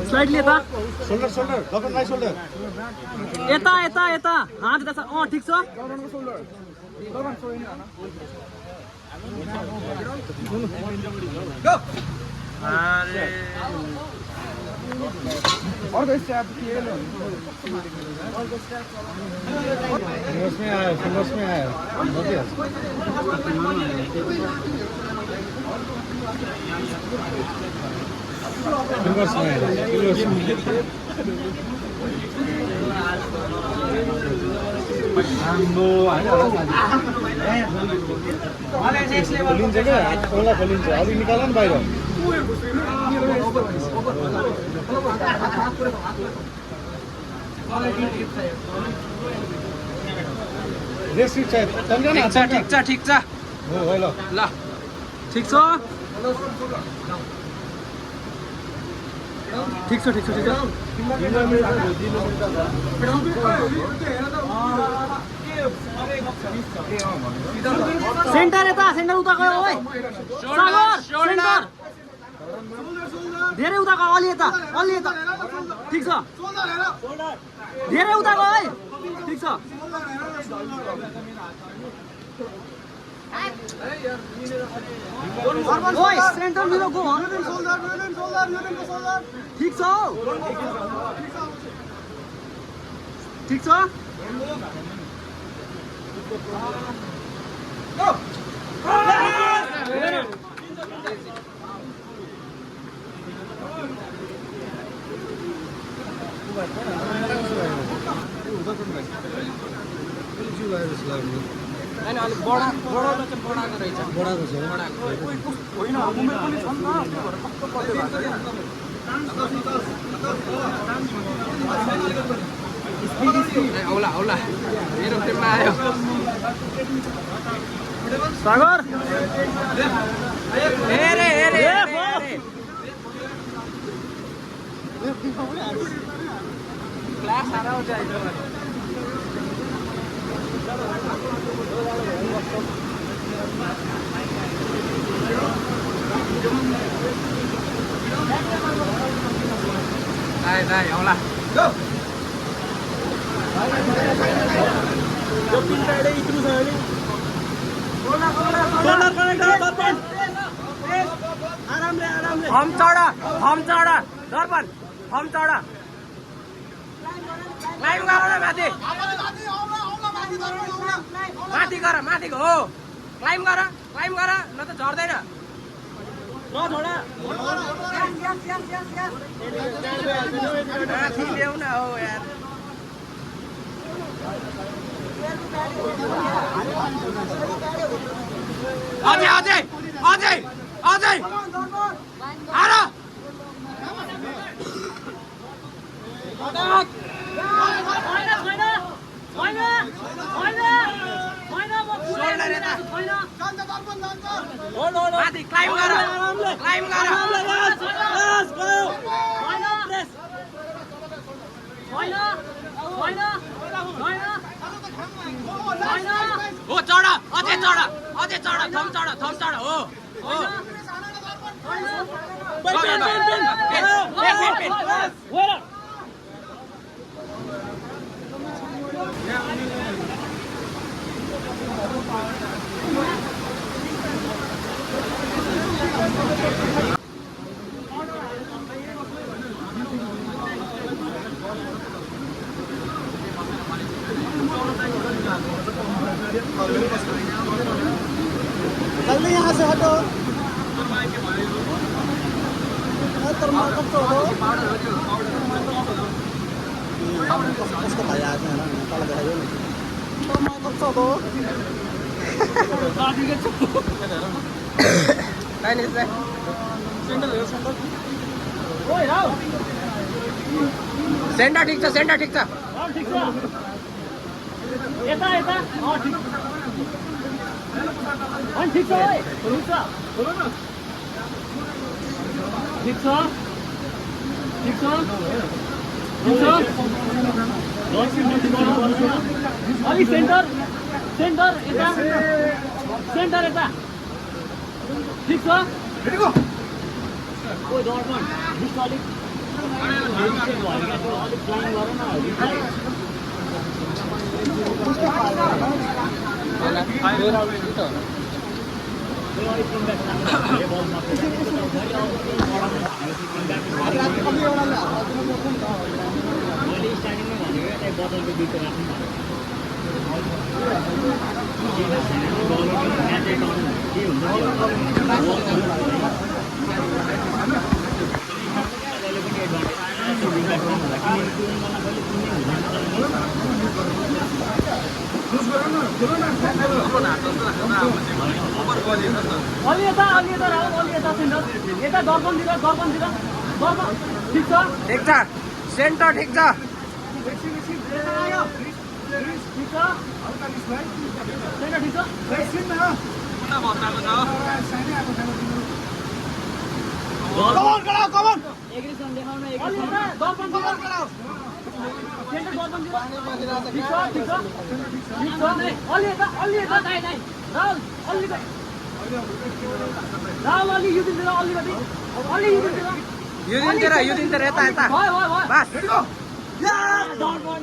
slightly यता shoulder shoulder Darpan right shoulder यता यता यता हात यता छ ठीक छ अरे अर्को स्ट्याप के लो फिंगर्स में आयो फिंगर्स में खोलिन्छ क्या औँला खोलिन्छ अलिक निकाल न बाहिर रेस्ट्रिक्ट छ ठीक छ हो है ल ल ठीक छ ठीक छ ठीक छ ठीक छ सेन्टर यता सेन्टर उता गयो ओइ सागर सेन्टर धेरै उता गयो अलि यता ठीक छ धेरै उता गयो है ठीक छ ओइ सेन्टर मेरो गो ठीक छ ठीक छ औला मेरो टिममा आयो सागर क्लास आ रहा हो जाए đây औला जो पिन पे दे इतनु सारे सोलर कनेक्ट दर्पण आराम ले हम चढा दर्पण हम चढा लाइन गर न माथि हो क्लाइम गर न त झर्दैन ल छोडा माथि ल्याउ न हो यार अझै आरा माथि क्लाइम गर हो चढा अझै चढा थम चढा हो जल्दी यहाँ से हटो उसको भाई आते हैं ना तल दिखाइए ना कब से दो गाड़ी के चप्पू नहीं से सेंटर ओए आओ सेन्टर ठीक छ ठीक छ यता ठीक छ ओए ठीक छ ठीक छ ठिक छ ठिक छ अलिक सेन्टर सेन्टर यता सेन्टर यता ठिक छ ओ दर्पण बिस अलिक अलिक प्लान गर न अलि यता राहुल अलि यता सेन्टर यता दर्पणतिर दर्पण ठिक छ सेन्टर ठिक छ ठिक छ सेन्टर ठिक छ एग्रेसन देखाउन दर्पणतिर सेन्टर दर्पणतिर ठिक छ अलि यता राहुल अलि यो दिनतिर अलिकति अलि यो दिनतिर यो दिनतिर यता भयो बस दर्पण